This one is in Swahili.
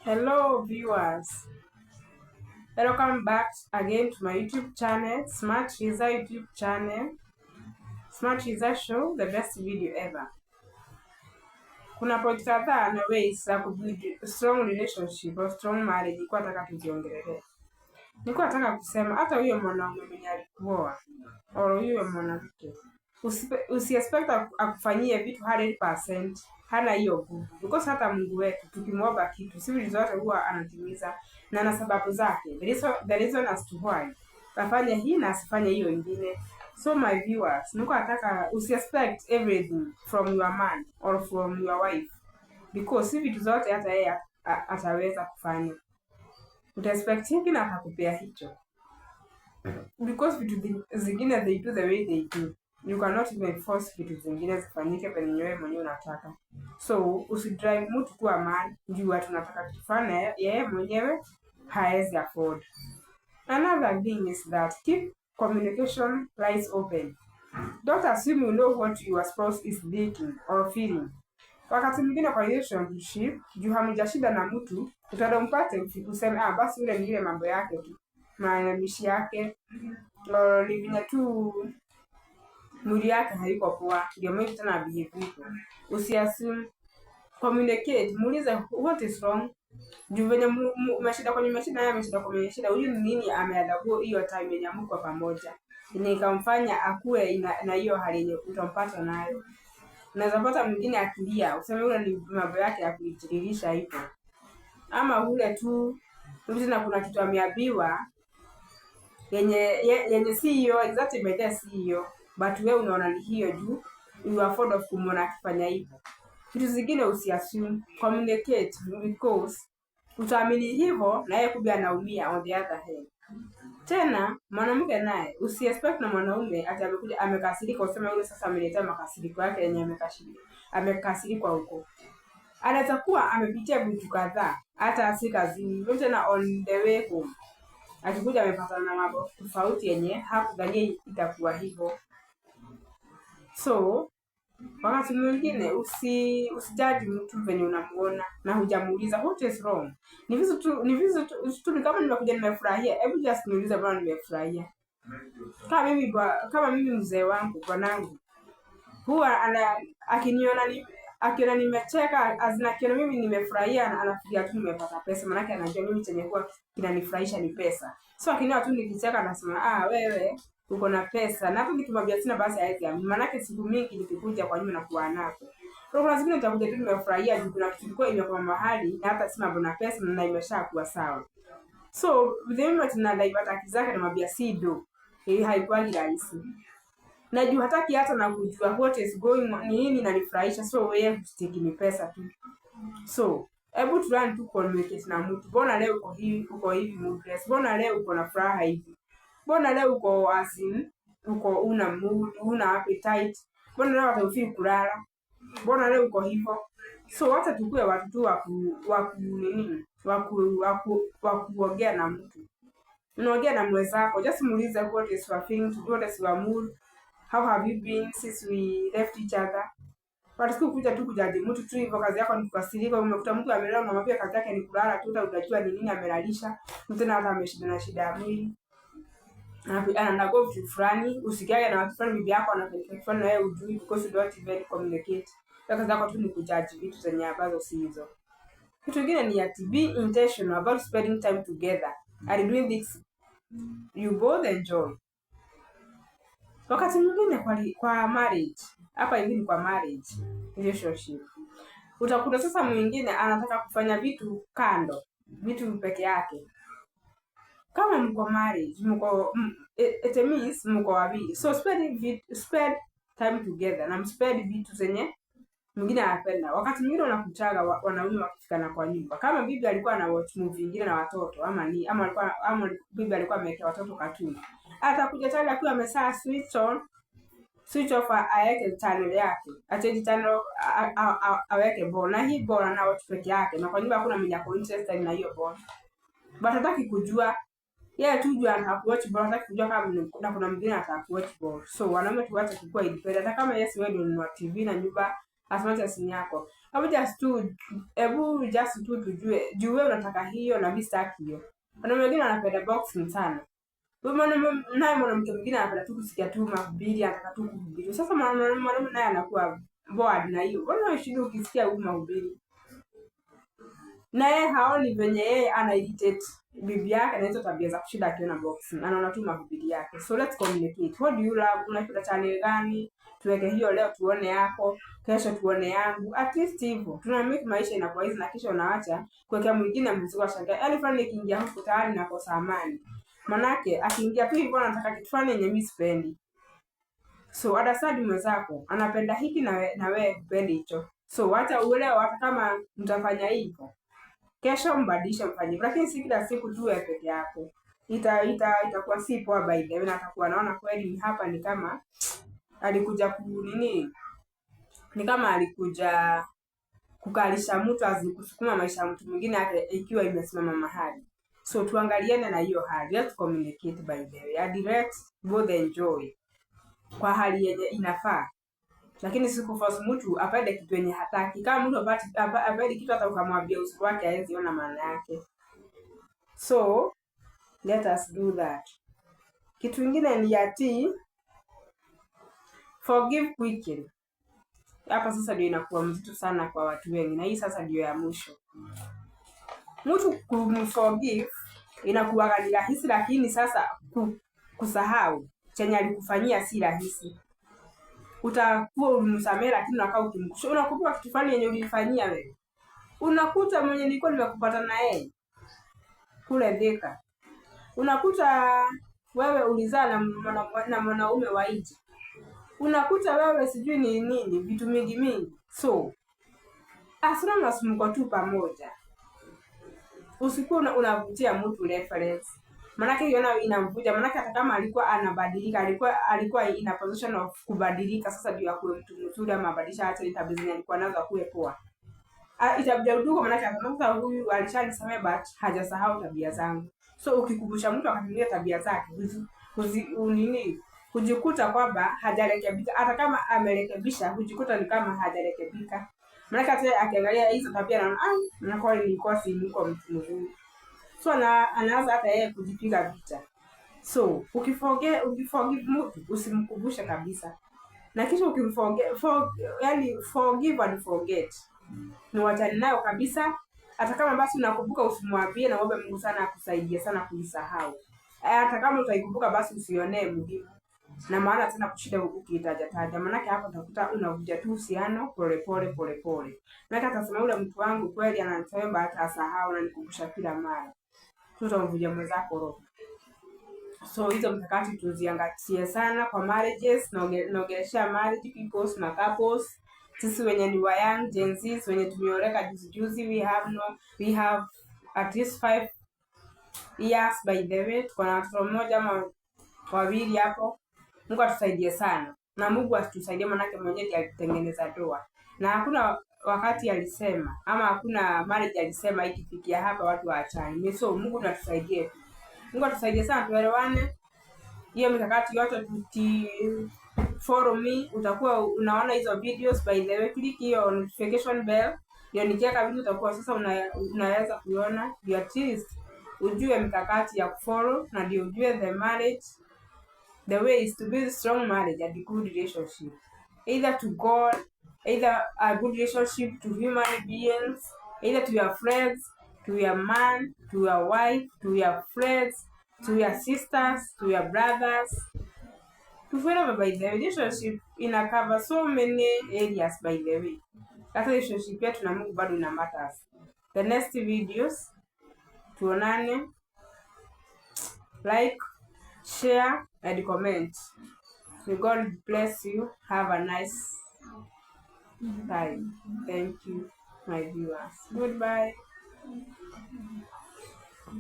Hello viewers, welcome back again to my YouTube channel, Smart Riza YouTube channel. Smart Riza Show, the best video ever. Kuna point kadhaa na ways za kubuild strong relationship or strong marriage nilikuwa nataka tuziongelee. Nilikuwa nataka kusema hata huyo mwanaume mwenye alikuoa au huyo mwanamke usiexpect akufanyie vitu 100%. Hana hiyo nguvu, because hata Mungu wetu tukimwomba kitu sisi zote huwa anatimiza na na sababu zake. There is as to why afanye hii na asifanye hiyo ingine. So my viewers, niko nataka usiexpect everything from your man or from your wife, because si vitu zote hata yeye ataweza kufanya. Utaexpect hiki na akakupea hicho, because vitu zingine they do the way they do. You cannot even force vitu zingine zifanyike penye wewe mwenyewe unataka. So usidrive mtu kuwa man juu watu nataka kufanya yeye mwenyewe haezi afford. Another thing is that keep communication lines open. Don't assume you know what your spouse is thinking or feeling. Wakati mwingine kwa relationship juu hamjashida na mtu utadompate useme basi ule ni ile mambo yake tu, maandishi yake ni vile tu mwili yake haiko poa, ndio mimi tena behave. Usiassume, communicate, muulize what is wrong. Juu venye umeshida kwenye mashida naye ameshida kwenye shida, huyu ni nini ameadabu hiyo time yenye mko pamoja nikamfanya akue na hiyo hali yenye utampata nayo. Unaweza pata mwingine akilia useme ule ni mambo yake ya kujiririsha hivyo, ama ule tu tena kuna kitu ameambiwa yenye si hiyo exactly by the CEO, but wewe unaona ni hiyo juu you afford of kumwona akifanya hivyo. Vitu zingine usiassume, communicate, because utaamini hivyo na yeye kubia anaumia on the other hand. Tena mwanamke naye usiexpect na mwanaume ati amekuja amekasirika useme yule sasa ameletea makasiriko yake yenye amekasirika huko. Anaweza kuwa amepitia vitu kadhaa hata si kazini, tena on the way home akikuja amepata na mambo tofauti yenye hakudhania itakuwa hivyo. So wakati mwingine usijudge mtu venye unamuona na hujamuuliza what is wrong. Ni vizu tu kama nimekuja nimefurahia, hebu just niulize bwana nimefurahia. Kama mimi mzee wangu bwanangu huwa akiona nimecheka azinakiona mimi nimefurahia na anafikiria tu nimepata pesa, maana anajua mimi chenye huwa kinanifurahisha ni pesa. So akiniona tu nikicheka anasema wewe uko na pesa, na hapo nikimwambia sina basi haezi, maana siku mingi nikikuja kwa nyuma na kuwa napo. Kwa hiyo lazima nitakuja tu nimefurahia juu kuna kitu kwa imekuwa mahali na hata sina bona pesa na imeshakuwa sawa. So vile tuna divert akizake na mabia sido haikuwa rahisi. Na juu hataki hata na kujua what is going on, nini inanifurahisha, so wewe mstiki ni pesa tu. So hebu tuone tu communicate na mtu. Mbona leo uko hivi mood? Mbona leo uko na furaha hivi? Mbona leo uko asin, uko una mood, una appetite? Mbona leo hutafeel kulala? Mbona leo uko hivyo? So wacha tukue watu tu wa kuongea na mtu. Unaongea na mwenzako, just muulize what is your feeling, what is your mood, how have you been since we left each other. But kuja tu kujaji mtu tu hivyo, kazi yako ni kukasirika. Umekuta mtu amelala na mapia kazi yake ni kulala tu, utajua ni nini amelalisha. Mtu na hata ameshida na shida ya mwili. Na go vitu fulani, usikiage na watu fulani bibi yako anafanya fulani na wewe ujui, because you don't even communicate. Kazi yako tu ni kujaji vitu zenye ambazo si hizo. Kitu kingine ni ya be intentional about spending time together and doing things you both enjoy. Wakati mwingine kwa marriage, hapa hivi ni kwa marriage relationship, utakuta sasa mwingine anataka kufanya vitu kando, vitu peke yake. Kama mko marriage, it means mko wawili, so spend time together na spend vitu zenye mwingine anapenda. Wakati mwingine unakuchaga wanaume wakifikana kwa nyumba, kama bibi alikuwa na watch movie nyingine na watoto ama bibi alikuwa ameweka watoto cartoon, atakuja tena akiwa amesaa switch off aweke channel yake, achaji channel aweke bona hii bona na watu peke yake, na kwa nyumba hakuna mwenye ako interested na hiyo bona. But hataki kujua yeye tu jua atakuwatch bona, hataki kujua kama kuna mwingine atakuwatch bona. So wanaume tuache kukua independent, hata kama yes wewe ndio ni TV na nyumba as much as ni yako. Hebu just tu tujue unataka hiyo na mimi sitaki hiyo. Kuna wengine wanapenda boxing sana. Mwanamke mwingine anapenda tu kusikia tu mahubiri, anataka tu kuhubiri. Sasa mwanamume naye anakuwa bored na hiyo. Mbona unashindwa ukisikia huyu mahubiri? Naye haoni venye yeye ana irritate bibi yake na hizo tabia za kushinda akiona boxing. Anaona tu mahubiri yake. So let's communicate. What do you love? Unapenda channel gani? Tuweke hiyo leo tuone yako, kesho tuone yangu. At least hivyo. Tuna make maisha inakuwa easy na kisha unaacha kuwekea mwingine mzigo wa shangaa. Yaani fulani nikiingia huko tayari nakosa amani. Manake akiingia tu hivyo anataka kitu fulani yenye mimi sipendi. So understand mwenzako anapenda hiki na wewe hupendi hicho. So acha uelewe hata kama mtafanya hivyo. Kesho mbadilishe mfanye. Lakini si kila siku tu wewe peke yako. Itakuwa si poa by the way, na atakuwa anaona kweli hapa ni kama alikuja ni kama alikuja kukalisha mtu azikusukuma maisha ya mtu mwingine yake ikiwa imesimama mahali. So tuangaliane na hiyo hali. Let's communicate by the way. I direct both enjoy kwa hali yenye inafaa. Lakini sikuforce mtu apende kitu yenye hataki. Kama mtu apende kitu hata ukamwambia usiku wake hawezi ona maana yake. So let us do that. Kitu kingine ni ati forgive quickly. Hapa sasa ndio inakuwa mzito sana kwa watu wengi, na hii sasa ndio ya mwisho. Mtu kumforgive inakuwa rahisi, lakini sasa kusahau chenye alikufanyia si rahisi. Utakuwa umemsamehe lakini unakaa ukimkumbusha. Unakumbuka kitu fulani yenye ulifanyia wewe. Unakuta mwenye nilikuwa nimekupata na yeye kule Thika. Unakuta wewe ulizaa na mwanaume wa nje. Unakuta wewe sijui ni nini, vitu mingi. So as long as mko tu pamoja, usikuwa unavutia mtu reference. Manake hiyo inamvuja, manake hata kama alikuwa anabadilika, alikuwa in a position of kubadilika, sasa ndio akuwe mtu mzuri ama abadilisha hata tabia zenye alikuwa nazo akuwe poa. Itabidi uduko, manake hata huyu alishanisamea but hajasahau tabia zangu. So ukikumbusha mtu akatumia tabia zake, hujikuta kwamba hajarekebika. Hata kama amerekebisha, hujikuta ni kama hajarekebika. Manake hata akiangalia hizo tabia na anakuwa nilikuwa si niko mtu mzuri. So anaanza hata yeye kujipiga vita. So ukiforgive mtu usimkumbushe kabisa. Na kisha forgive and forget. Ni wachani nayo kabisa. Hata kama basi unakumbuka usimwambie, na ombe Mungu sana akusaidie sana kuisahau. Hata kama utaikumbuka basi usionee muhimu. Na maana tena kushinda ukitaja. Manake hapo utakuta unavuja tu uhusiano pole. Manake atasema ule mtu wangu kweli ananiomba hata asahau na nikumbusha kila mara. Tutamvuja mwenzako roho. So hizo mtakati tuziangatie sana kwa marriages, naongelesha marriage people na couples. Sisi wenye ni wa young Gen Z wenye tumeoleka juzi, we have at least 5 years by the way. Tuko na watoto mmoja ama wawili hapo. Mungu atusaidie sana. Na Mungu atusaidie, manake mwenyewe alitengeneza ndoa. Na hakuna wakati alisema ama hakuna marriage alisema ikifikia hapa watu waachane. So Mungu atusaidie. Mungu atusaidie sana tuelewane. Hiyo mikakati yote follow me, utakuwa unaona hizo videos by the way. Click hiyo notification bell. Ndio nikiweka video utakuwa sasa unaweza kuona. At least ujue mikakati ya kufollow, na ndio ujue the way is to build strong marriage and a good relationship. Either to God, either a good relationship to human beings, either to your friends, to your man, to your wife, to your friends, to your sisters, to your brothers. To whatever by the relationship ina cover so many areas by the way. Hata relationship yetu na Mungu bado ina matters. The next videos tuonane. Like, share and comment. May God bless you. Have a nice time. Thank you, my viewers. Goodbye.